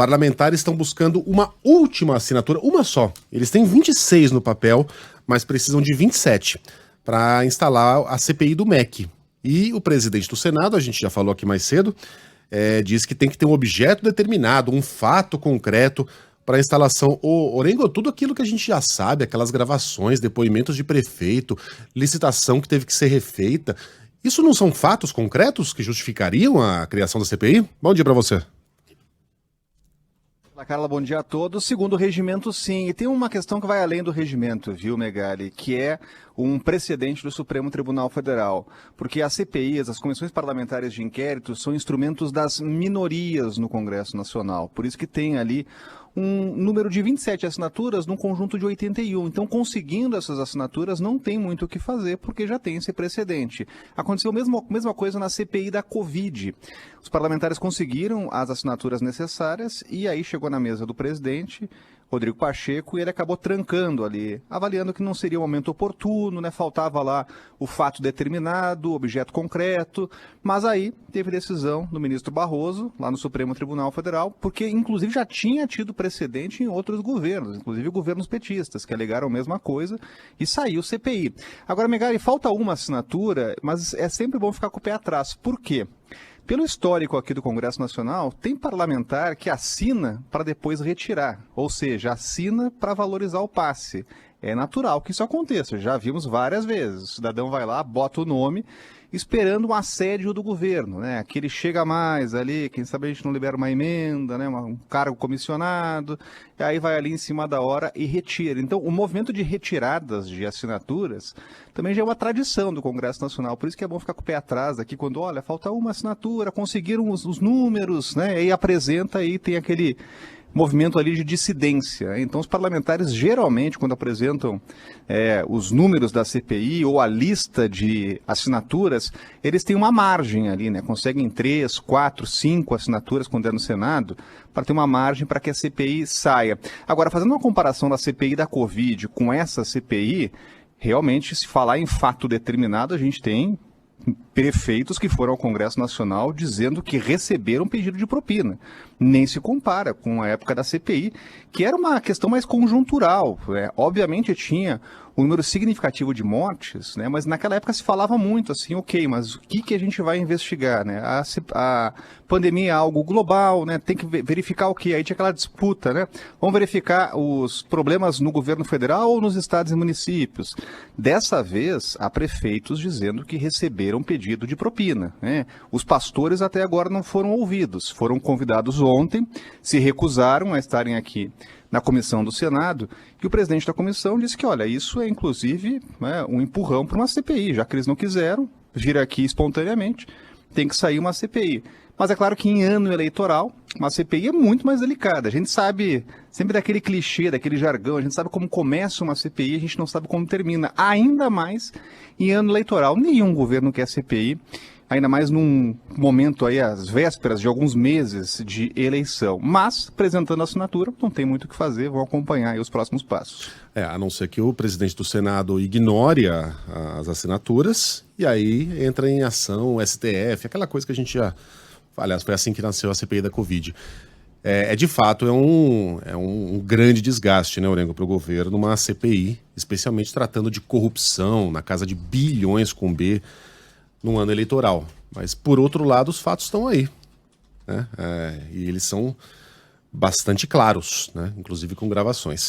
parlamentares estão buscando uma última assinatura, uma só. Eles têm 26 no papel, mas precisam de 27 para instalar a CPI do MEC. E o presidente do Senado, a gente já falou aqui mais cedo, diz que tem que ter um objeto determinado, um fato concreto para a instalação. Orengo, tudo aquilo que a gente já sabe, aquelas gravações, depoimentos de prefeito, licitação que teve que ser refeita, isso não são fatos concretos que justificariam a criação da CPI? Bom dia para você. Carla, bom dia a todos. Segundo o regimento, sim. E tem uma questão que vai além do regimento, viu, Megali? Que é um precedente do Supremo Tribunal Federal. Porque as CPIs, as comissões parlamentares de inquérito, são instrumentos das minorias no Congresso Nacional. Por isso que tem ali um número de 27 assinaturas num conjunto de 81. Então, conseguindo essas assinaturas, não tem muito o que fazer, porque já tem esse precedente. Aconteceu a mesma coisa na CPI da Covid. Os parlamentares conseguiram as assinaturas necessárias e aí chegou na mesa do presidente, Rodrigo Pacheco, e ele acabou trancando ali, avaliando que não seria o momento oportuno, né? Faltava lá o fato determinado, objeto concreto, mas aí teve decisão do ministro Barroso, lá no Supremo Tribunal Federal, porque inclusive já tinha tido precedente em outros governos, inclusive governos petistas, que alegaram a mesma coisa, e saiu CPI. Agora, Megali, falta uma assinatura, mas é sempre bom ficar com o pé atrás. Por quê? Pelo histórico aqui do Congresso Nacional, tem parlamentar que assina para depois retirar, ou seja, assina para valorizar o passe. É natural que isso aconteça, já vimos várias vezes. O cidadão vai lá, bota o nome, esperando um assédio do governo, né? Que ele chega mais ali, quem sabe a gente não libera uma emenda, né? Um cargo comissionado, e aí vai ali em cima da hora e retira. Então, o movimento de retiradas de assinaturas também já é uma tradição do Congresso Nacional, por isso que é bom ficar com o pé atrás aqui, quando, olha, falta uma assinatura, conseguiram os números, né? E apresenta e tem aquele movimento ali de dissidência. Então, os parlamentares, geralmente, quando apresentam os números da CPI ou a lista de assinaturas, eles têm uma margem ali, né? Conseguem 3, 4, 5 assinaturas quando é no Senado, para ter uma margem para que a CPI saia. Agora, fazendo uma comparação da CPI da Covid com essa CPI, realmente, se falar em fato determinado, a gente tem prefeitos que foram ao Congresso Nacional dizendo que receberam pedido de propina. Nem se compara com a época da CPI, que era uma questão mais conjuntural. Obviamente tinha um número significativo de mortes, né? Mas naquela época se falava muito assim, ok, mas o que a gente vai investigar? Né? A pandemia é algo global, né? Tem que verificar o quê? Aí tinha aquela disputa, né? Vamos verificar os problemas no governo federal ou nos estados e municípios? Dessa vez, há prefeitos dizendo que receberam pedido de propina, né? Os pastores até agora não foram ouvidos, foram convidados ontem, se recusaram a estarem aqui na comissão do Senado, e o presidente da comissão disse que, olha, isso é inclusive, né, um empurrão para uma CPI, já que eles não quiseram vir aqui espontaneamente, tem que sair uma CPI. Mas é claro que em ano eleitoral, uma CPI é muito mais delicada. A gente sabe sempre daquele clichê, daquele jargão, a gente sabe como começa uma CPI, a gente não sabe como termina. Ainda mais em ano eleitoral. Nenhum governo quer CPI, ainda mais num momento aí, às vésperas de alguns meses de eleição. Mas, apresentando a assinatura, não tem muito o que fazer, vão acompanhar aí os próximos passos. A não ser que o presidente do Senado ignore as assinaturas, e aí entra em ação o STF, aquela coisa que a gente já... Aliás, foi assim que nasceu a CPI da Covid. De fato, é um grande desgaste, né, Orengo, para o governo, uma CPI, especialmente tratando de corrupção na casa de bilhões com B, num ano eleitoral. Mas, por outro lado, os fatos estão aí, né? E eles são bastante claros, né? Inclusive com gravações.